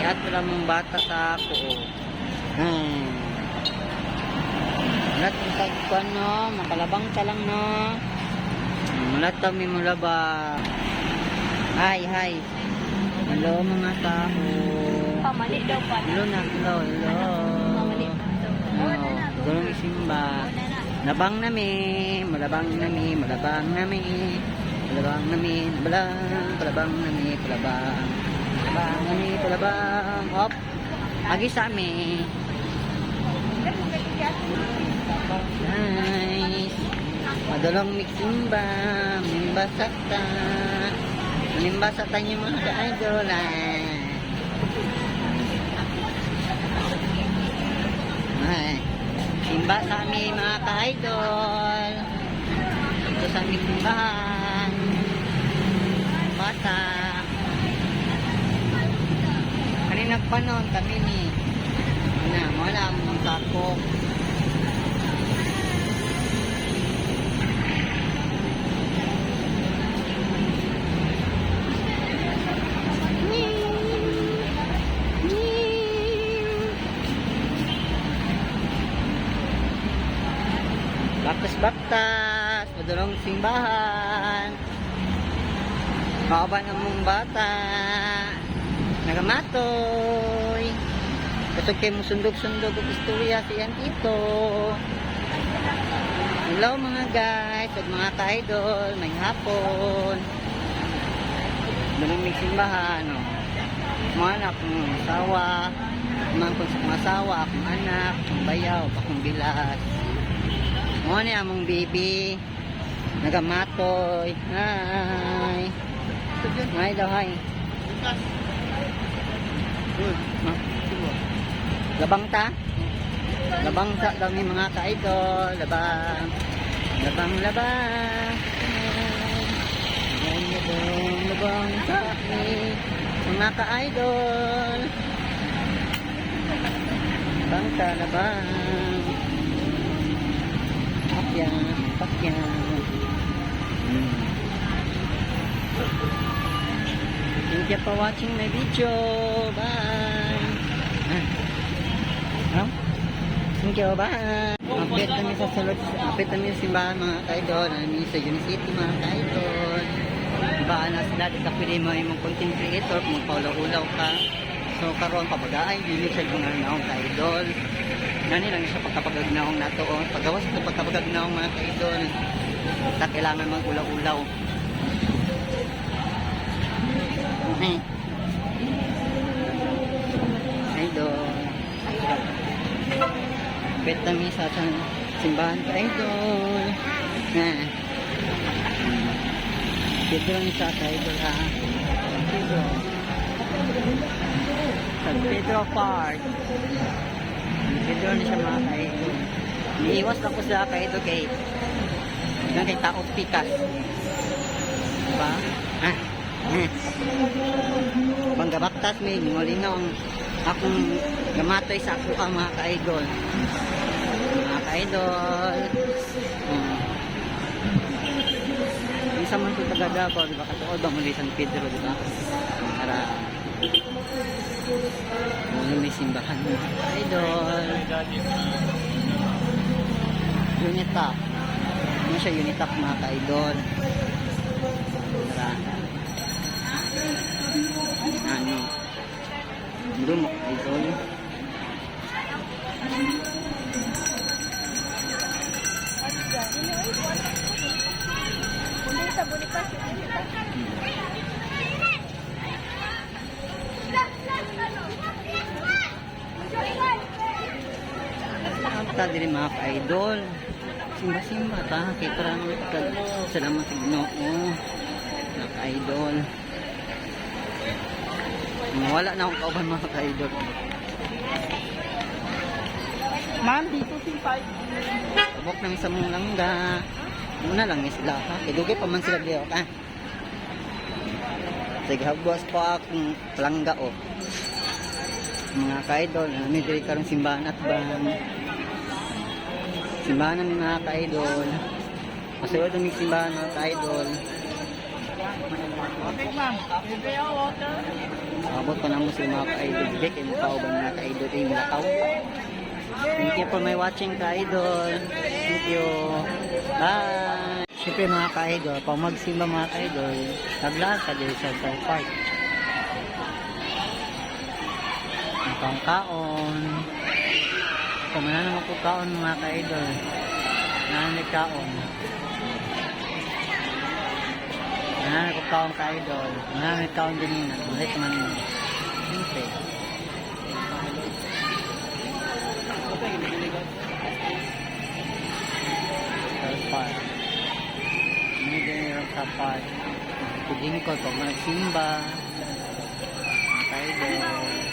at wala mong bata sa ako. Mulat yung tagpuan no, makalabang ka lang no. Mulat kami mula ba. Hi. Hello mga tao. Pamali daw pa. Hello na, hello. Pamali pa daw. Gulong isimba. Labang nami, malabang nami. Palabang, palabang. Hop. Agi sa amin. Nice. Madulong miximba. Mimbasata niyo mga ka-idol. Ay. Simba sa amin mga ka-idol. Ito sa aming simbahan. Bata. Kanina panon kami ni. Wala mong sakop. Baktas, madulong simbahan. Kaoban ng mong bata. Nagamatoy. Kasog kayo mong sundog-sundog ang istorya siyan ito. Hello mga guys, at mga ka-idol, may hapon. Madulong simbahan, no. Mga anak, mga asawa. Mga asawa, akong anak, akong bayaw, akong bilas. Mo ni among baby nagamatoy. Hi. Hi daw, hi. Labang ta? Labang ta daw ni mga ka-idol. Labang sa mga ka-idol. Labang. Pakyan. Thank you for watching my video. Bye. Thank you. Bye. Update kami sa salot. Update kami sa simbahan mga ka-idol. Nami sa Unicity mga ka-idol. Ibaan na sila. Dito pwede mo yung content creator kung magpaulaw-ulaw ka. So karon pabagaan dili sa mga naong ka-idol. Nani lang siya pagkapagagnaong nato o paggawas sa pagkapagagnaong mga ka-idol. Ta kailangan mag-ulaw-ulaw. Idol. Betami sa simbahan ka-idol. Dito lang sa ka-idol ha. San Pedro Park. Pedro na siya mga ka-idol. Niiwas lang ko sa ka-idol kay Taos Pikas. Diba? Bangga baktas may lingaw ang akong gamatoy sa ako ang mga ka-idol. Mga ka-idol. Isa man ito taga-Davao, diba? Katuod ba muli San Pedro, diba? Para may simbahan mga ka-idol. Unitap. Ano siya Unitap mga ka-idol? Para lumok idol. Ta diri mga ka-idol. Simba-simba ta kay para salamat sa Ginoo mga ka-idol. Wala na akong kauban mga ka-idol. Ma'am, dito simpay. Tabok ng isang langga. Muna lang sila ha. Idugay pa man sila diyo ha. Sige, habwas pa akong langga o. Mga ka-idol, may diri karong simbahan at ban. Simbahan namin mga ka-idol. Masulod namin simbahan mga ka-idol. Okay, ma'am. Water. Abot pa naman sila mga ka-idol. Jack, yung kauban mga ka-idol. Yung lakaw. Thank you for my watching ka-idol. Thank you. Bye. Siyempre mga ka-idol, pag magsimba mga ka-idol, taglaan ka din sa Central Park. Ang kaon. Kumana naman po kaon mga ka-idol. Nanay kaon. Nanay ko kaon ka-idol. Nanay kaon din yun. Ulit man yun. Siyempre. Central Park. Hindi din yung sa park. Paging ko pag magsimba. Mga ka-idol.